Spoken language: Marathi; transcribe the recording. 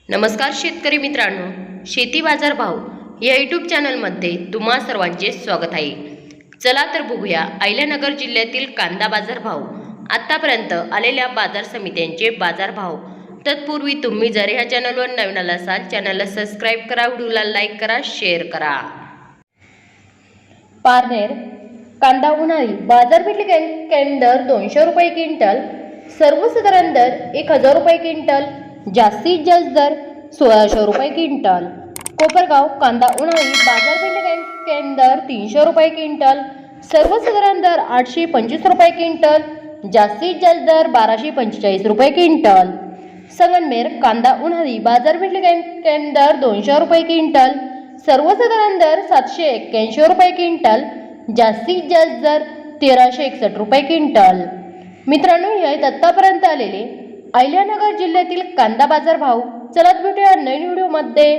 नमस्कार शेतकरी मित्रांनो, शेती बाजार भाव या यूट्यूब चॅनलमध्ये तुम्हा सर्वांचे स्वागत आहे। चला तर बघूया अहिल्यानगर जिल्ह्यातील कांदा बाजार भाव, आतापर्यंत आलेल्या बाजार समित्यांचे बाजार भाव। तत्पूर्वी तुम्ही जर ह्या चॅनलवर नवीन आला असाल, चॅनलला सबस्क्राइब करा, व्हिडिओला लाईक करा, शेअर करा। पारनेर कांदा उन्हाळी बाजारपेठ दर 200 रुपये क्विंटल, सर्वसाधारण दर 1000 रुपये क्विंटल, जास्तीत जास्त दर 1600 रुपये क्विंटल। कोपरगाव कांदा उन्हाळी बाजारपेठ दर 300 रुपये क्विंटल, सर्वसाधारण दर 825 रुपये क्विंटल, जास्तीत जास्त दर 1245 रुपये क्विंटल। संगमनेर कांदा उन्हाळी बाजारपेठ दर 200 रुपये क्विंटल, सर्वसाधारण दर 781 रुपये क्विंटल, जास्तीत जास्त दर 1361 रुपये क्विंटल। मित्रांनो, हे आहेत आतापर्यंत आलेले अहिल्यानगर जिल्ह्यातील कांदा बाजार भाव। चला भेटूया नवीन व्हिडिओमध्ये।